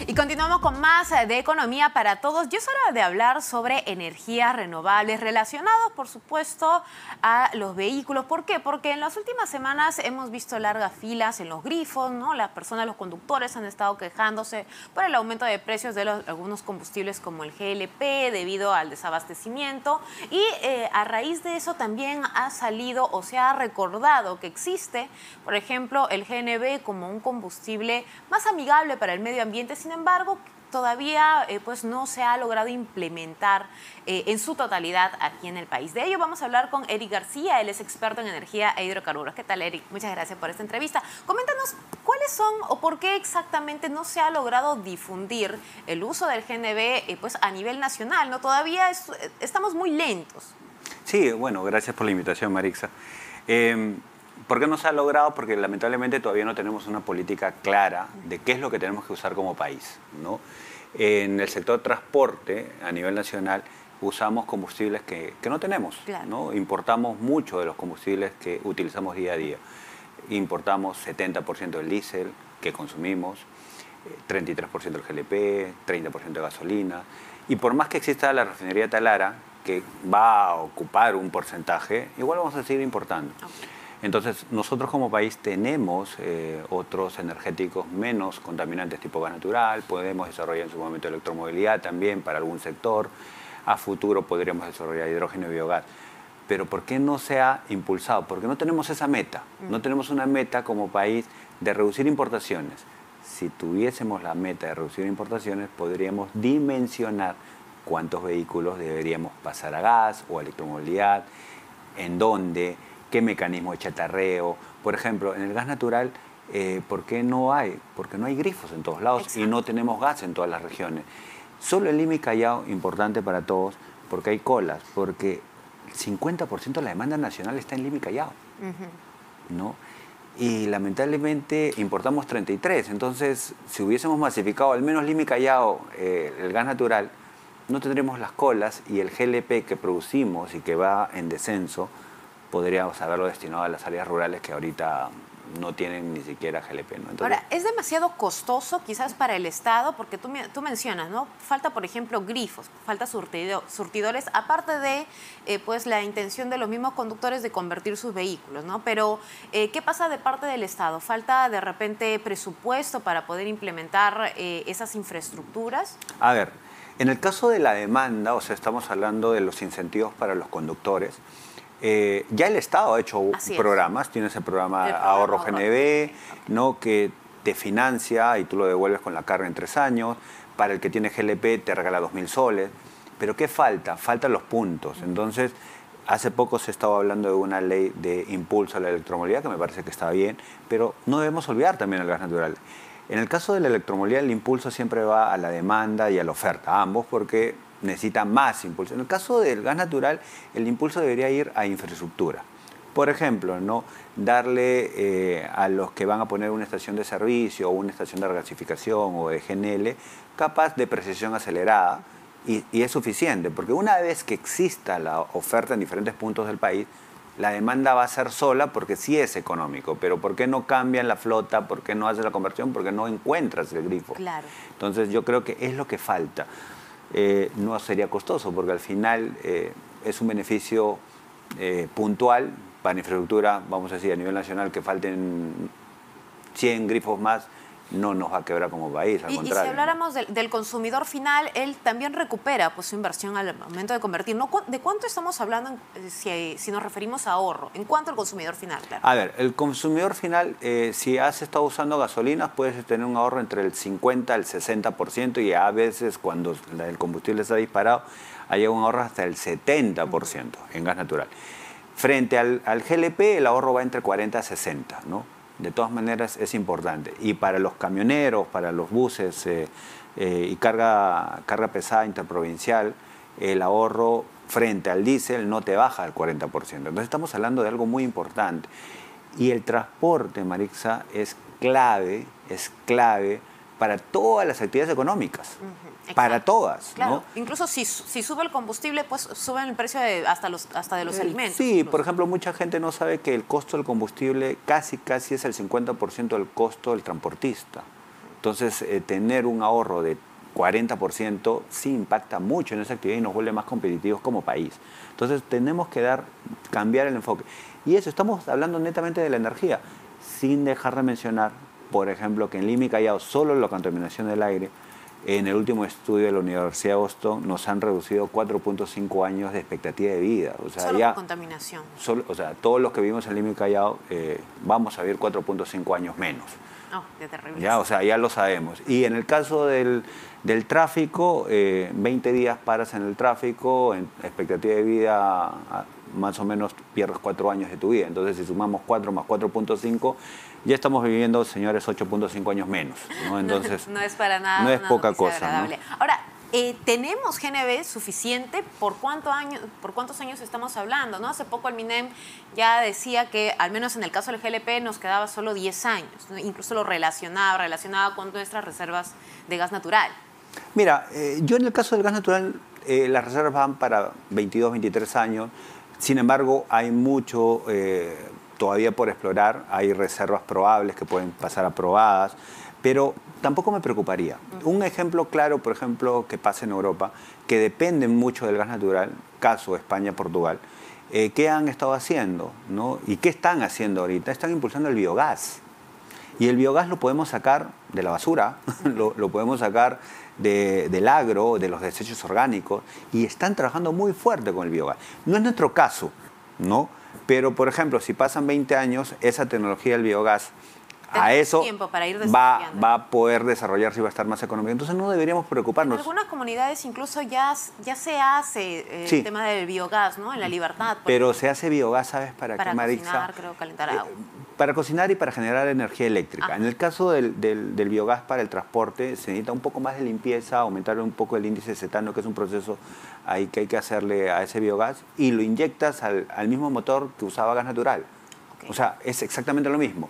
Y continuamos con más de Economía para Todos. Y es hora de hablar sobre energías renovables relacionados, por supuesto, a los vehículos. ¿Por qué? Porque en las últimas semanas hemos visto largas filas en los grifos, ¿no? Las personas, los conductores han estado quejándose por el aumento de precios de algunos combustibles como el GLP debido al desabastecimiento. Y a raíz de eso también ha salido o se ha recordado que existe, por ejemplo, el GNV como un combustible más amigable para el medio ambiente. Sin embargo, todavía pues no se ha logrado implementar en su totalidad aquí en el país. De ello vamos a hablar con Eric García, él es experto en energía e hidrocarburos. ¿Qué tal, Eric? Muchas gracias por esta entrevista. Coméntanos cuáles son o por qué exactamente no se ha logrado difundir el uso del GNV pues a nivel nacional, ¿no? Todavía estamos muy lentos. Sí, bueno, gracias por la invitación, Marixa. ¿Por qué no se ha logrado? Porque lamentablemente todavía no tenemos una política clara de qué es lo que tenemos que usar como país, ¿no? En el sector transporte, a nivel nacional, usamos combustibles que no tenemos, claro, ¿no? Importamos mucho de los combustibles que utilizamos día a día. Importamos 70% del diésel que consumimos, 33% del GLP, 30% de gasolina. Y por más que exista la refinería Talara, que va a ocupar un porcentaje, igual vamos a seguir importando. Okay. Entonces, nosotros como país tenemos otros energéticos menos contaminantes tipo gas natural, podemos desarrollar en su momento electromovilidad también para algún sector, a futuro podríamos desarrollar hidrógeno y biogás. Pero ¿por qué no se ha impulsado? Porque no tenemos esa meta, no tenemos una meta como país de reducir importaciones. Si tuviésemos la meta de reducir importaciones, podríamos dimensionar cuántos vehículos deberíamos pasar a gas o a electromovilidad, en dónde, qué mecanismo de chatarreo. Por ejemplo, en el gas natural, ¿por qué no hay? Porque no hay grifos en todos lados. Exacto. Y no tenemos gas en todas las regiones. Solo el Lima y Callao, importante para todos, porque hay colas, porque el 50% de la demanda nacional está en Lima y Callao, ¿no? Y lamentablemente importamos 33. Entonces, si hubiésemos masificado al menos Lima y Callao el gas natural, no tendríamos las colas y el GLP que producimos y que va en descenso, podríamos haberlo destinado a las áreas rurales que ahorita no tienen ni siquiera GLP, ¿no? Entonces, ahora, ¿es demasiado costoso quizás para el Estado? Porque tú mencionas, ¿no? Falta, por ejemplo, grifos, falta surtidores, aparte de pues la intención de los mismos conductores de convertir sus vehículos, ¿no? Pero, ¿qué pasa de parte del Estado? ¿Falta de repente presupuesto para poder implementar esas infraestructuras? A ver, en el caso de la demanda, o sea, estamos hablando de los incentivos para los conductores. Ya el Estado ha hecho programas, tiene ese programa Ahorro GNV, ¿no? Que te financia y tú lo devuelves con la carga en 3 años. Para el que tiene GLP te regala 2.000 soles. Pero ¿qué falta? Faltan los puntos. Entonces, hace poco se estaba hablando de una ley de impulso a la electromovilidad, que me parece que está bien, pero no debemos olvidar también el gas natural. En el caso de la electromovilidad, el impulso siempre va a la demanda y a la oferta, ambos, porque necesita más impulso. En el caso del gas natural, el impulso debería ir a infraestructura. Por ejemplo, ¿no? Darle a los que van a poner una estación de servicio o una estación de regasificación o de GNL capaz de precisión acelerada y es suficiente, porque una vez que exista la oferta en diferentes puntos del país, la demanda va a ser sola porque sí es económico, pero ¿por qué no cambian la flota? ¿Por qué no haces la conversión? Porque no encuentras el grifo. Claro. Entonces yo creo que es lo que falta. No sería costoso porque al final es un beneficio puntual para infraestructura, vamos a decir, a nivel nacional, que falten 100 grifos más, no nos va a quebrar como país, al contrario. Y si habláramos del consumidor final, él también recupera pues, su inversión al momento de convertir. ¿No? ¿De cuánto estamos hablando si nos referimos a ahorro? ¿En cuánto el consumidor final? Claro. A ver, el consumidor final, si has estado usando gasolinas, puedes tener un ahorro entre el 50 al 60% y a veces cuando el combustible está disparado, hay un ahorro hasta el 70% en gas natural. Frente al GLP, el ahorro va entre 40 a 60, ¿no? De todas maneras es importante. Y para los camioneros, para los buses y carga pesada interprovincial, el ahorro frente al diésel no te baja al 40%. Entonces estamos hablando de algo muy importante. Y el transporte, Marixa, es clave para todas las actividades económicas, para todas. Claro, ¿no? incluso si sube el combustible, pues suben el precio hasta de los alimentos. Sí, incluso. por ejemplo, mucha gente no sabe que el costo del combustible casi es el 50% del costo del transportista. Entonces, tener un ahorro de 40% sí impacta mucho en esa actividad y nos vuelve más competitivos como país. Entonces, tenemos que cambiar el enfoque. Y eso, estamos hablando netamente de la energía, sin dejar de mencionar, por ejemplo, que en Lima y Callao solo la contaminación del aire, en el último estudio de la Universidad de Boston, nos han reducido 4.5 años de expectativa de vida. O sea, solo ya, por contaminación. O sea, todos los que vivimos en Lima y Callao vamos a vivir 4.5 años menos. Oh, qué terrible. Ya, o sea, ya lo sabemos. Y en el caso del tráfico, 20 días paras en el tráfico, en expectativa de vida más o menos pierdes 4 años de tu vida. Entonces, si sumamos 4 más 4.5, ya estamos viviendo, señores, 8.5 años menos, ¿no? Entonces, no es para nada. No es poca cosa, agradable. ¿no? Ahora, ¿tenemos GNV suficiente? ¿Por cuántos años estamos hablando? ¿No? Hace poco el MINEM ya decía que, al menos en el caso del GLP, nos quedaba solo 10 años, ¿no? Incluso lo relacionaba con nuestras reservas de gas natural. Mira, yo en el caso del gas natural, las reservas van para 22, 23 años. Sin embargo, hay mucho todavía por explorar. Hay reservas probables que pueden pasar aprobadas, pero tampoco me preocuparía. Un ejemplo claro, por ejemplo, que pasa en Europa, que dependen mucho del gas natural, caso España, Portugal, ¿qué han estado haciendo? ¿No? ¿Y qué están haciendo ahorita? Están impulsando el biogás. Y el biogás lo podemos sacar de la basura, lo podemos sacar del agro, de los desechos orgánicos, y están trabajando muy fuerte con el biogás. No es nuestro caso, ¿no? Pero, por ejemplo, si pasan 20 años, esa tecnología del biogás, a eso va a poder desarrollarse y va a estar más económico. Entonces no deberíamos preocuparnos. En algunas comunidades incluso ya se hace el tema del biogás, ¿no? En La Libertad. Pero se hace biogás, ¿sabes para qué, Maritza? Para cocinar, creo, calentar agua. Para cocinar y para generar energía eléctrica. En el caso del biogás para el transporte, se necesita un poco más de limpieza, aumentar un poco el índice de cetano, que es un proceso ahí que hay que hacerle a ese biogás, y lo inyectas al mismo motor que usaba gas natural. O sea, es exactamente lo mismo.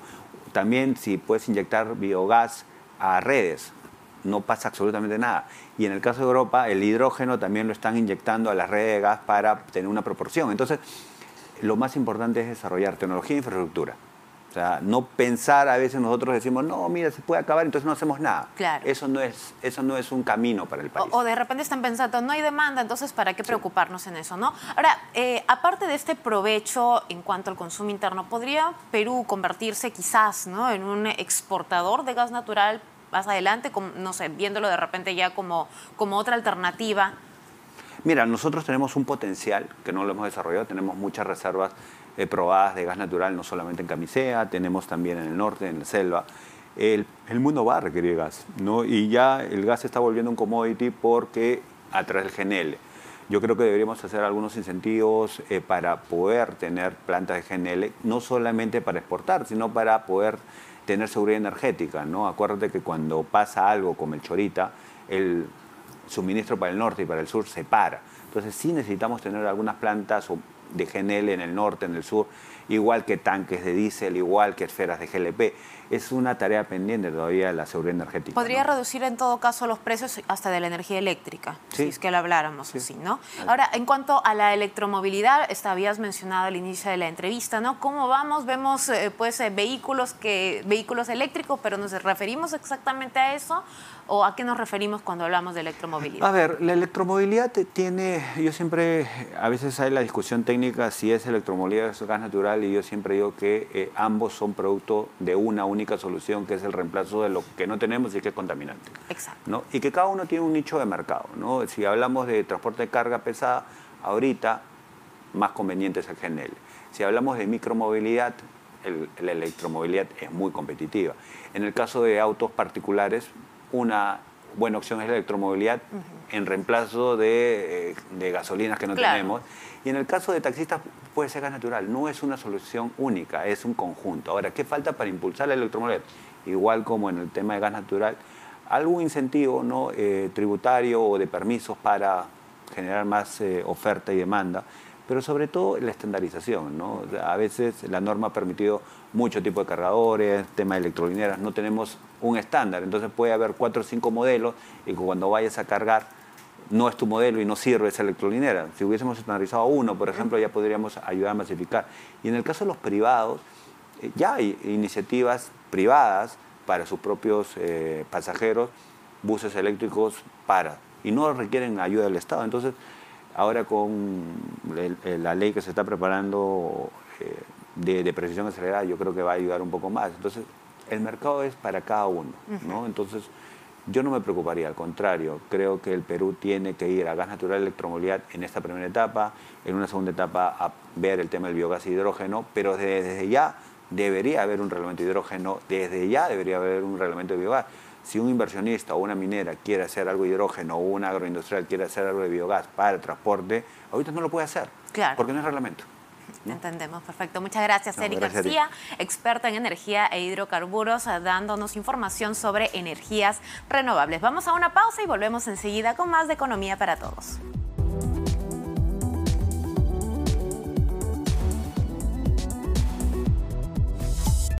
También si puedes inyectar biogás a redes, no pasa absolutamente nada. Y en el caso de Europa, el hidrógeno también lo están inyectando a las redes de gas para tener una proporción. Entonces, lo más importante es desarrollar tecnología e infraestructura. O sea, no pensar, a veces nosotros decimos, no, mira, se puede acabar, entonces no hacemos nada. Claro. Eso no es un camino para el país. O de repente están pensando, no hay demanda, entonces ¿para qué preocuparnos en eso, no? Ahora, aparte de este provecho en cuanto al consumo interno, ¿podría Perú convertirse quizás, ¿no?, en un exportador de gas natural más adelante, no sé, viéndolo de repente ya como otra alternativa? Mira, nosotros tenemos un potencial que no lo hemos desarrollado, tenemos muchas reservas probadas de gas natural, no solamente en Camisea, tenemos también en el norte, en la selva. El mundo va a requerir gas, ¿no? Y ya el gas se está volviendo un commodity porque a través del GNL. Yo creo que deberíamos hacer algunos incentivos para poder tener plantas de GNL, no solamente para exportar, sino para poder tener seguridad energética, ¿no? Acuérdate que cuando pasa algo como el Chorita, el suministro para el norte y para el sur se para. Entonces sí necesitamos tener algunas plantas de GNL en el norte, en el sur, igual que tanques de diésel, igual que esferas de GLP. Es una tarea pendiente todavía la seguridad energética. ¿Podría reducir en todo caso los precios hasta de la energía eléctrica? Sí. Si es que lo habláramos así, ¿no? Ahora, en cuanto a la electromovilidad, habías mencionado al inicio de la entrevista, ¿no? ¿Cómo vamos? Vemos vehículos eléctricos, pero ¿nos referimos exactamente a eso? ¿O a qué nos referimos cuando hablamos de electromovilidad? A ver, la electromovilidad yo siempre, a veces hay la discusión técnica si es electromovilidad o es gas natural, y yo siempre digo que ambos son producto de una única solución, que es el reemplazo de lo que no tenemos y que es contaminante. Exacto. ¿No? Y que cada uno tiene un nicho de mercado, ¿no? Si hablamos de transporte de carga pesada, ahorita más conveniente es el GNL. Si hablamos de micromovilidad, la electromovilidad es muy competitiva. En el caso de autos particulares, una buena opción es la electromovilidad en reemplazo de gasolinas que no tenemos. Y en el caso de taxistas puede ser gas natural. No es una solución única, es un conjunto. Ahora, ¿qué falta para impulsar la electromovilidad? Igual como en el tema de gas natural, algún incentivo, ¿no?, tributario o de permisos para generar más oferta y demanda. pero sobre todo la estandarización, ¿no? O sea, a veces la norma ha permitido mucho tipo de cargadores, tema de electrolineras, no tenemos un estándar, entonces puede haber 4 o 5 modelos y cuando vayas a cargar no es tu modelo y no sirve esa electrolinera. Si hubiésemos estandarizado uno, por ejemplo, ya podríamos ayudar a masificar. Y en el caso de los privados, ya hay iniciativas privadas para sus propios pasajeros, buses eléctricos y no requieren ayuda del Estado. Entonces, ahora con la ley que se está preparando de precisión acelerada, yo creo que va a ayudar un poco más. Entonces, el mercado es para cada uno, ¿no? Entonces, yo no me preocuparía, al contrario, creo que el Perú tiene que ir a gas natural y electromovilidad en esta primera etapa, en una segunda etapa a ver el tema del biogás e hidrógeno, pero desde ya debería haber un reglamento de hidrógeno, desde ya debería haber un reglamento de biogás. Si un inversionista o una minera quiere hacer algo de hidrógeno o un agroindustrial quiere hacer algo de biogás para el transporte, ahorita no lo puede hacer, claro, porque no hay reglamento, ¿no? Entendemos, perfecto. Muchas gracias, Eric García, experto en energía e hidrocarburos, dándonos información sobre energías renovables. Vamos a una pausa y volvemos enseguida con más de Economía para Todos.